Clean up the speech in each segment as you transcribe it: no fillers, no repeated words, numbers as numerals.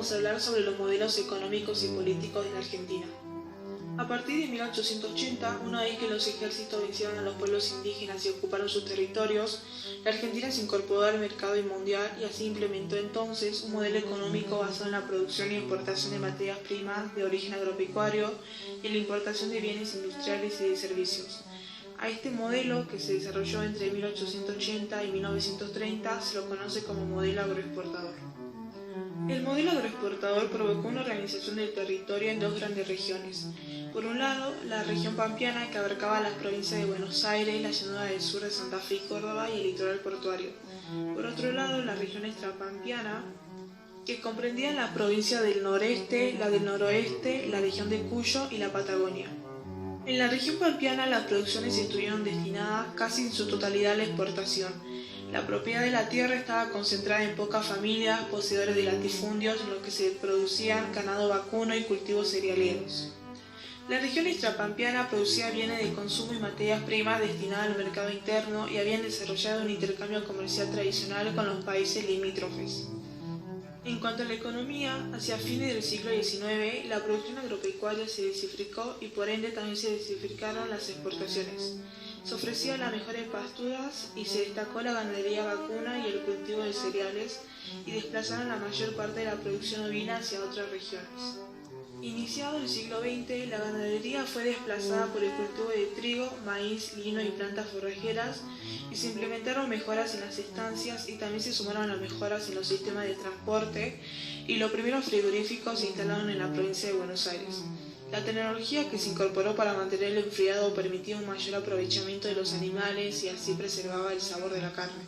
vamos a hablar sobre los modelos económicos y políticos de la Argentina. A partir de 1880, una vez que los ejércitos vencieron a los pueblos indígenas y ocuparon sus territorios, la Argentina se incorporó al mercado mundial y así implementó entonces un modelo económico basado en la producción y exportación de materias primas de origen agropecuario y en la importación de bienes industriales y de servicios. A este modelo, que se desarrolló entre 1880 y 1930, se lo conoce como modelo agroexportador. El modelo agroexportador provocó una organización del territorio en dos grandes regiones. Por un lado, la región pampeana, que abarcaba las provincias de Buenos Aires, la llanura del sur de Santa Fe y Córdoba y el litoral portuario. Por otro lado, la región extrapampeana, que comprendía la provincia del noreste, la del noroeste, la región de Cuyo y la Patagonia. En la región pampeana, las producciones estuvieron destinadas casi en su totalidad a la exportación. La propiedad de la tierra estaba concentrada en pocas familias poseedores de latifundios en los que se producían ganado vacuno y cultivos cerealeros. La región extrapampeana producía bienes de consumo y materias primas destinadas al mercado interno y habían desarrollado un intercambio comercial tradicional con los países limítrofes. En cuanto a la economía, hacia fines del siglo XIX, la producción agropecuaria se diversificó y por ende también se diversificaron las exportaciones. Se ofrecían las mejores pasturas y se destacó la ganadería vacuna y el cultivo de cereales y desplazaron la mayor parte de la producción ovina hacia otras regiones. Iniciado el siglo XX, la ganadería fue desplazada por el cultivo de trigo, maíz, lino y plantas forrajeras y se implementaron mejoras en las estancias y también se sumaron las mejoras en los sistemas de transporte y los primeros frigoríficos se instalaron en la provincia de Buenos Aires. La tecnología que se incorporó para mantener el enfriado permitía un mayor aprovechamiento de los animales y así preservaba el sabor de la carne.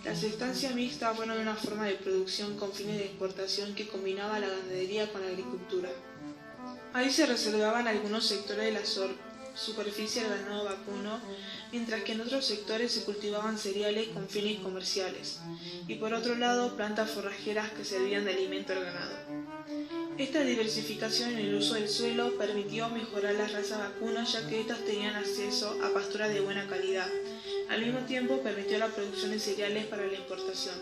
Las estancias mixtas fueron una forma de producción con fines de exportación que combinaba la ganadería con la agricultura. Ahí se reservaban algunos sectores de la superficie al ganado vacuno, mientras que en otros sectores se cultivaban cereales con fines comerciales, y por otro lado plantas forrajeras que servían de alimento al ganado. Esta diversificación en el uso del suelo permitió mejorar las razas vacunas ya que éstas tenían acceso a pasturas de buena calidad. Al mismo tiempo permitió la producción de cereales para la exportación.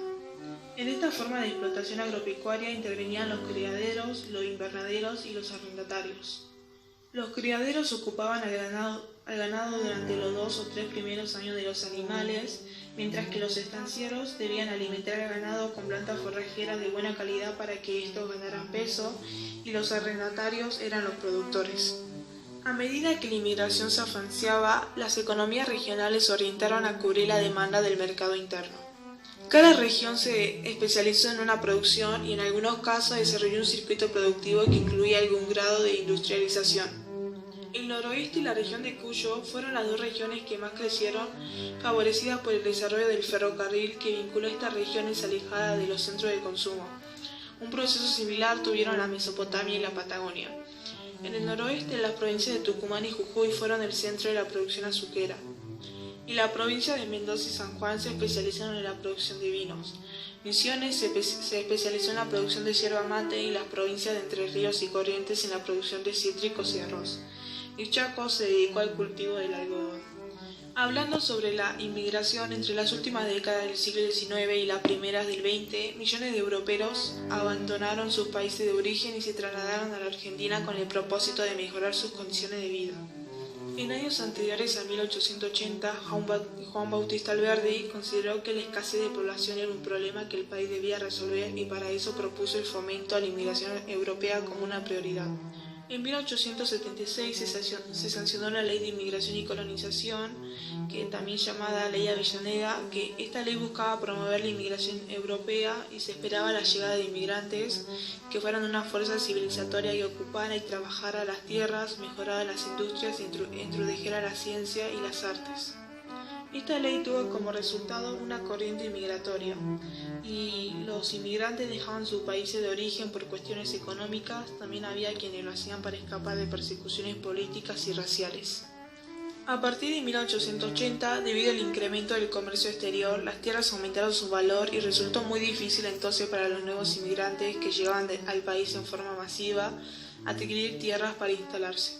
En esta forma de explotación agropecuaria intervenían los criaderos, los invernaderos y los arrendatarios. Los criaderos ocupaban al ganado durante los 2 o 3 primeros años de los animales, mientras que los estancieros debían alimentar al ganado con plantas forrajeras de buena calidad para que estos ganaran peso, y los arrendatarios eran los productores. A medida que la inmigración se afianzaba, las economías regionales se orientaron a cubrir la demanda del mercado interno. Cada región se especializó en una producción y en algunos casos desarrolló un circuito productivo que incluía algún grado de industrialización. El noroeste y la región de Cuyo fueron las dos regiones que más crecieron, favorecidas por el desarrollo del ferrocarril que vinculó estas regiones alejadas de los centros de consumo. Un proceso similar tuvieron la Mesopotamia y la Patagonia. En el noroeste, las provincias de Tucumán y Jujuy fueron el centro de la producción azuquera, y la provincia de Mendoza y San Juan se especializaron en la producción de vinos. Misiones se especializó en la producción de yerba mate y las provincias de Entre Ríos y Corrientes en la producción de cítricos y arroz. Y Chaco se dedicó al cultivo del algodón. Hablando sobre la inmigración, entre las últimas décadas del siglo XIX y las primeras del XX, millones de europeos abandonaron sus países de origen y se trasladaron a la Argentina con el propósito de mejorar sus condiciones de vida. En años anteriores a 1880, Juan Bautista Alberdi consideró que la escasez de población era un problema que el país debía resolver y para eso propuso el fomento a la inmigración europea como una prioridad. En 1876 se sancionó la Ley de Inmigración y Colonización, que también llamada Ley Avellaneda, que esta ley buscaba promover la inmigración europea y se esperaba la llegada de inmigrantes que fueran una fuerza civilizatoria que ocupara y trabajara las tierras, mejorara las industrias e introdujera la ciencia y las artes. Esta ley tuvo como resultado una corriente migratoria y los inmigrantes dejaban sus países de origen por cuestiones económicas. También había quienes lo hacían para escapar de persecuciones políticas y raciales. A partir de 1880, debido al incremento del comercio exterior, las tierras aumentaron su valor y resultó muy difícil entonces para los nuevos inmigrantes que llegaban al país en forma masiva adquirir tierras para instalarse.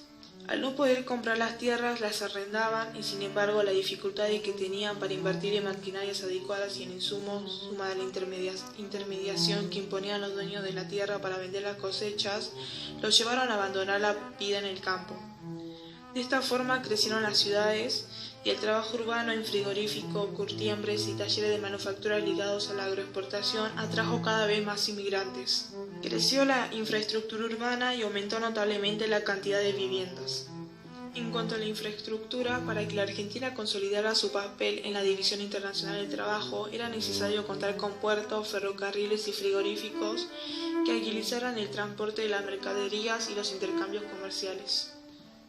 Al no poder comprar las tierras, las arrendaban y sin embargo la dificultad que tenían para invertir en maquinarias adecuadas y en insumos, sumada a la intermediación que imponían los dueños de la tierra para vender las cosechas, los llevaron a abandonar la vida en el campo. De esta forma crecieron las ciudades y el trabajo urbano en frigorífico, curtiembres y talleres de manufactura ligados a la agroexportación atrajo cada vez más inmigrantes. Creció la infraestructura urbana y aumentó notablemente la cantidad de viviendas. En cuanto a la infraestructura, para que la Argentina consolidara su papel en la División Internacional del Trabajo, era necesario contar con puertos, ferrocarriles y frigoríficos que agilizaran el transporte de las mercaderías y los intercambios comerciales.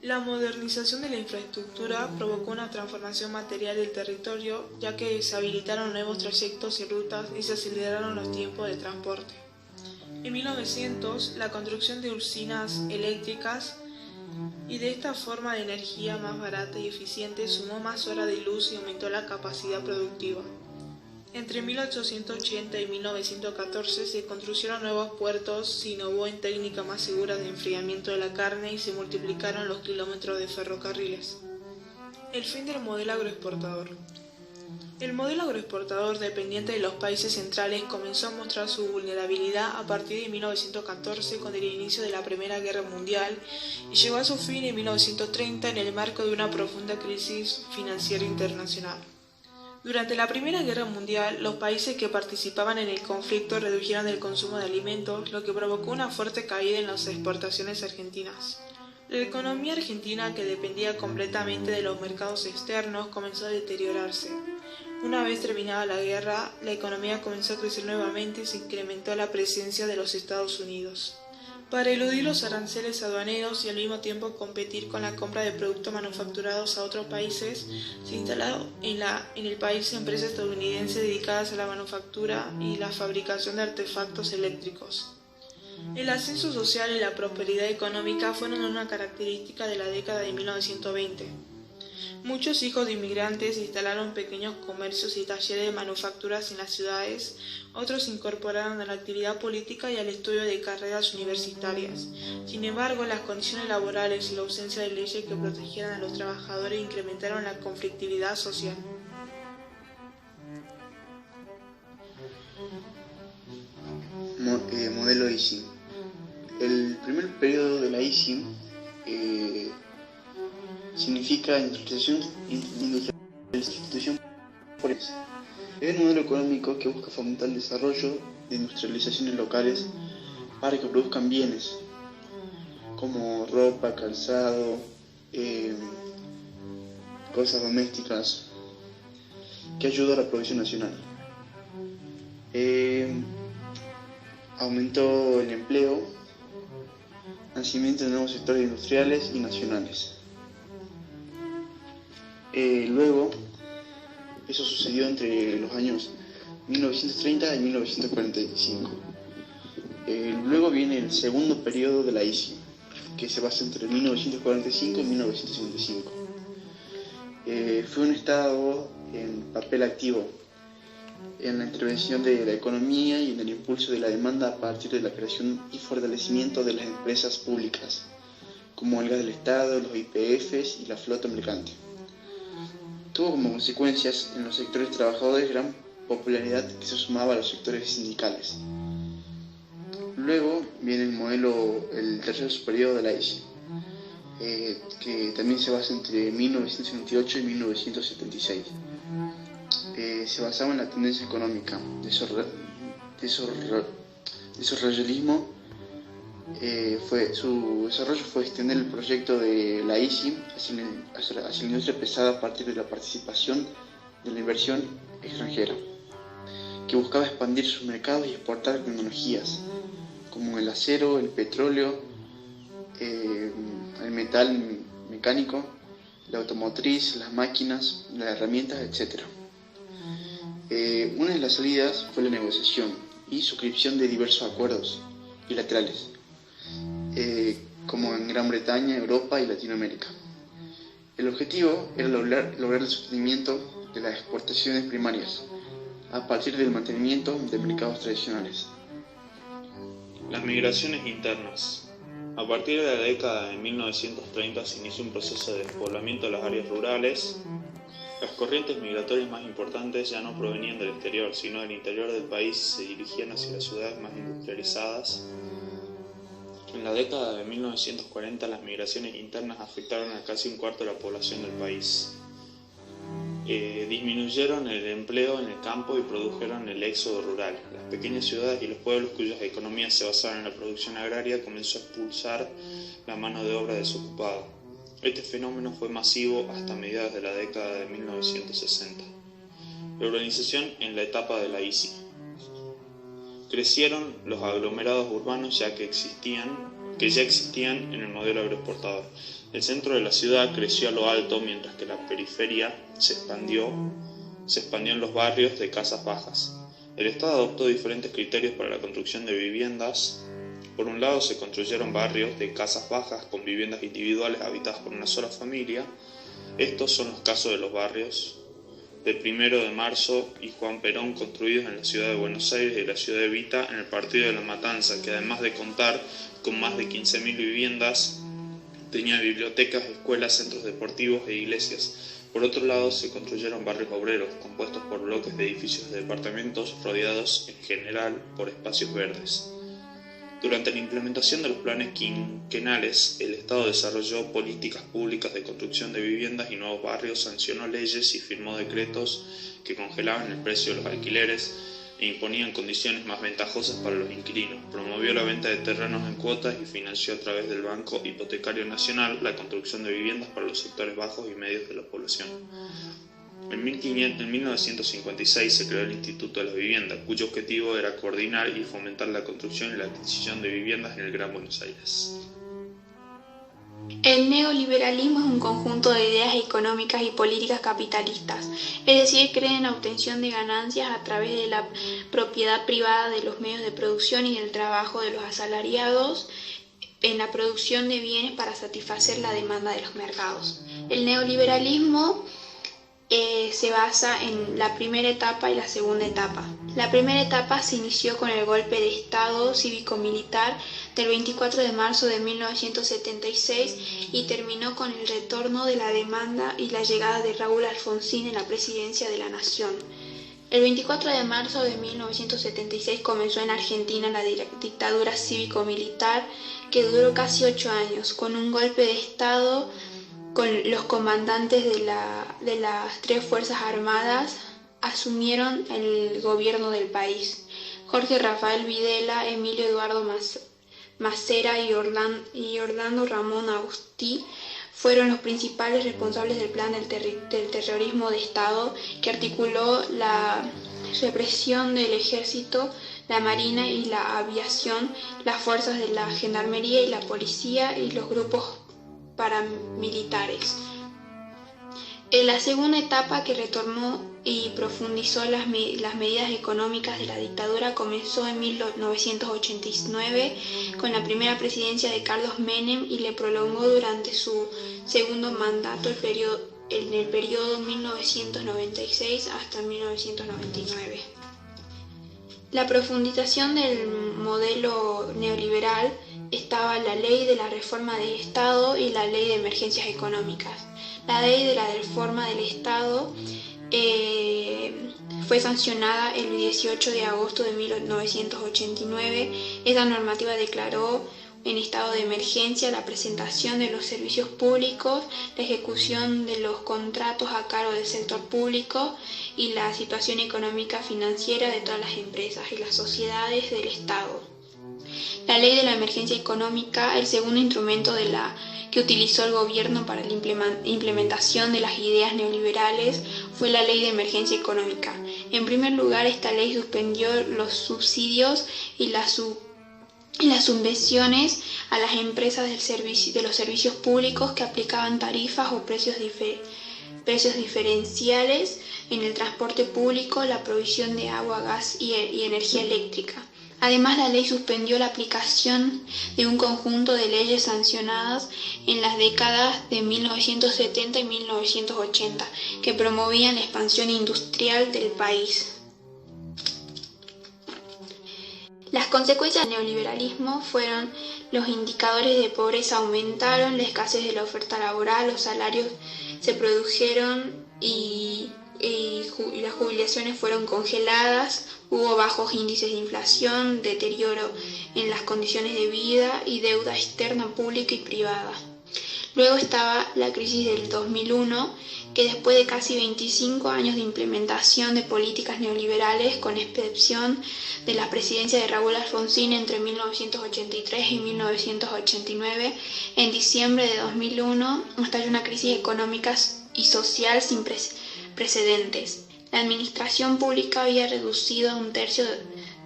La modernización de la infraestructura provocó una transformación material del territorio, ya que se habilitaron nuevos trayectos y rutas y se aceleraron los tiempos de transporte. En 1900, la construcción de usinas eléctricas y de esta forma de energía más barata y eficiente sumó más horas de luz y aumentó la capacidad productiva. Entre 1880 y 1914 se construyeron nuevos puertos, se innovó en técnicas más seguras de enfriamiento de la carne y se multiplicaron los kilómetros de ferrocarriles. El fin del modelo agroexportador. El modelo agroexportador dependiente de los países centrales comenzó a mostrar su vulnerabilidad a partir de 1914 con el inicio de la Primera Guerra Mundial y llegó a su fin en 1930 en el marco de una profunda crisis financiera internacional. Durante la Primera Guerra Mundial, los países que participaban en el conflicto redujeron el consumo de alimentos, lo que provocó una fuerte caída en las exportaciones argentinas. La economía argentina, que dependía completamente de los mercados externos, comenzó a deteriorarse. Una vez terminada la guerra, la economía comenzó a crecer nuevamente y se incrementó la presencia de los Estados Unidos. Para eludir los aranceles aduaneros y al mismo tiempo competir con la compra de productos manufacturados a otros países, se instalaron en el país empresas estadounidenses dedicadas a la manufactura y la fabricación de artefactos eléctricos. El ascenso social y la prosperidad económica fueron una característica de la década de 1920. Muchos hijos de inmigrantes instalaron pequeños comercios y talleres de manufacturas en las ciudades, otros se incorporaron a la actividad política y al estudio de carreras universitarias. Sin embargo, las condiciones laborales y la ausencia de leyes que protegieran a los trabajadores incrementaron la conflictividad social. Modelo ISIM. El primer periodo de la ISIM significa industrialización por eso. Es un modelo económico que busca fomentar el desarrollo de industrializaciones locales para que produzcan bienes como ropa, calzado, cosas domésticas, que ayuda a la producción nacional. Aumentó el empleo, nacimiento de nuevos sectores industriales y nacionales. Luego, eso sucedió entre los años 1930 y 1945. Luego viene el segundo periodo de la ISIM, que se basa entre 1945 y 1955. Fue un Estado en papel activo en la intervención de la economía y en el impulso de la demanda a partir de la creación y fortalecimiento de las empresas públicas, como el gas del Estado, los YPFs y la flota mercante. Tuvo como consecuencias en los sectores trabajadores gran popularidad que se sumaba a los sectores sindicales. Luego viene el tercer periodo de la ISIM, que también se basa entre 1928 y 1976. Se basaba en la tendencia económica, desarrollismo. Su desarrollo fue extender el proyecto de la ISIM hacia la industria pesada a partir de la participación de la inversión extranjera, que buscaba expandir sus mercados y exportar tecnologías como el acero, el petróleo, el metal mecánico, la automotriz, las máquinas, las herramientas, etc. Una de las salidas fue la negociación y suscripción de diversos acuerdos bilaterales, como en Gran Bretaña, Europa y Latinoamérica. El objetivo era lograr el sostenimiento de las exportaciones primarias a partir del mantenimiento de mercados tradicionales. Las migraciones internas. A partir de la década de 1930 se inició un proceso de despoblamiento de las áreas rurales. Las corrientes migratorias más importantes ya no provenían del exterior, sino del interior del país y se dirigían hacia las ciudades más industrializadas. En la década de 1940 las migraciones internas afectaron a casi un cuarto de la población del país. Disminuyeron el empleo en el campo y produjeron el éxodo rural. Las pequeñas ciudades y los pueblos cuyas economías se basaban en la producción agraria comenzó a expulsar la mano de obra desocupada. Este fenómeno fue masivo hasta mediados de la década de 1960. La urbanización en la etapa de la ICI. Crecieron los aglomerados urbanos que ya existían en el modelo agroexportador. El centro de la ciudad creció a lo alto, mientras que la periferia se expandió en los barrios de casas bajas. El Estado adoptó diferentes criterios para la construcción de viviendas. Por un lado, se construyeron barrios de casas bajas con viviendas individuales habitadas por una sola familia. Estos son los casos de los barrios de 1 de Marzo y Juan Perón, construidos en la ciudad de Buenos Aires y la ciudad de Evita en el partido de La Matanza, que además de contar con más de 15.000 viviendas, tenía bibliotecas, escuelas, centros deportivos e iglesias. Por otro lado, se construyeron barrios obreros, compuestos por bloques de edificios de departamentos rodeados en general por espacios verdes. Durante la implementación de los planes quinquenales, el Estado desarrolló políticas públicas de construcción de viviendas y nuevos barrios, sancionó leyes y firmó decretos que congelaban el precio de los alquileres e imponían condiciones más ventajosas para los inquilinos. Promovió la venta de terrenos en cuotas y financió a través del Banco Hipotecario Nacional la construcción de viviendas para los sectores bajos y medios de la población. En 1956 se creó el Instituto de la Vivienda, cuyo objetivo era coordinar y fomentar la construcción y la adquisición de viviendas en el Gran Buenos Aires. El neoliberalismo es un conjunto de ideas económicas y políticas capitalistas, es decir, cree en la obtención de ganancias a través de la propiedad privada de los medios de producción y del trabajo de los asalariados en la producción de bienes para satisfacer la demanda de los mercados. El neoliberalismo se basa en la primera etapa y la segunda etapa. La primera etapa se inició con el golpe de Estado cívico-militar del 24 de marzo de 1976 y terminó con el retorno de la demanda y la llegada de Raúl Alfonsín en la presidencia de la Nación. El 24 de marzo de 1976 comenzó en Argentina la dictadura cívico-militar que duró casi 8 años, con un golpe de Estado con los comandantes de las 3 Fuerzas Armadas asumieron el gobierno del país. Jorge Rafael Videla, Emilio Eduardo Macera y Orlando Ramón Agustí fueron los principales responsables del plan del terrorismo de Estado que articuló la represión del ejército, la marina y la aviación, las fuerzas de la gendarmería y la policía y los grupos paramilitares. En la segunda etapa, que retornó y profundizó las medidas económicas de la dictadura, comenzó en 1989 con la primera presidencia de Carlos Menem y le prolongó durante su segundo mandato en el periodo 1996 hasta 1999. La profundización del modelo neoliberal estaba la Ley de la Reforma del Estado y la Ley de Emergencias Económicas. La Ley de la Reforma del Estado fue sancionada el 18 de agosto de 1989. Esta normativa declaró en estado de emergencia la presentación de los servicios públicos, la ejecución de los contratos a cargo del sector público y la situación económica financiera de todas las empresas y las sociedades del Estado. La Ley de la Emergencia Económica, el segundo instrumento que utilizó el gobierno para la implementación de las ideas neoliberales, fue la Ley de Emergencia Económica. En primer lugar, esta ley suspendió los subsidios y las subvenciones a las empresas de los servicios públicos que aplicaban tarifas o precios diferenciales en el transporte público, la provisión de agua, gas y energía eléctrica. Además, la ley suspendió la aplicación de un conjunto de leyes sancionadas en las décadas de 1970 y 1980 que promovían la expansión industrial del país. Las consecuencias del neoliberalismo fueron: los indicadores de pobreza aumentaron, la escasez de la oferta laboral, los salarios se produjeron y las jubilaciones fueron congeladas, hubo bajos índices de inflación, deterioro en las condiciones de vida y deuda externa pública y privada. Luego estaba la crisis del 2001, que después de casi 25 años de implementación de políticas neoliberales, con excepción de la presidencia de Raúl Alfonsín entre 1983 y 1989, en diciembre de 2001 estalló una crisis económica y social sin precedentes. La administración pública había reducido a un tercio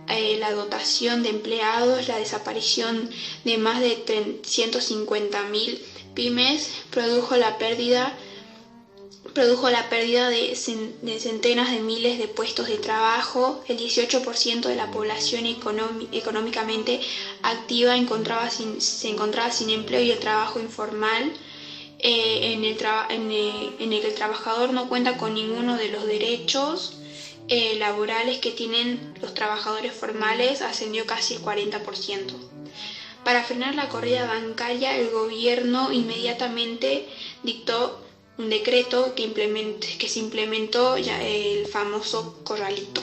la dotación de empleados, la desaparición de más de 150.000 pymes produjo la pérdida de centenas de miles de puestos de trabajo. El 18% de la población económicamente activa se encontraba sin empleo, y el trabajo informal en el que el trabajador no cuenta con ninguno de los derechos laborales que tienen los trabajadores formales ascendió casi el 40%. Para frenar la corrida bancaria, el gobierno inmediatamente dictó un decreto que se implementó ya el famoso corralito.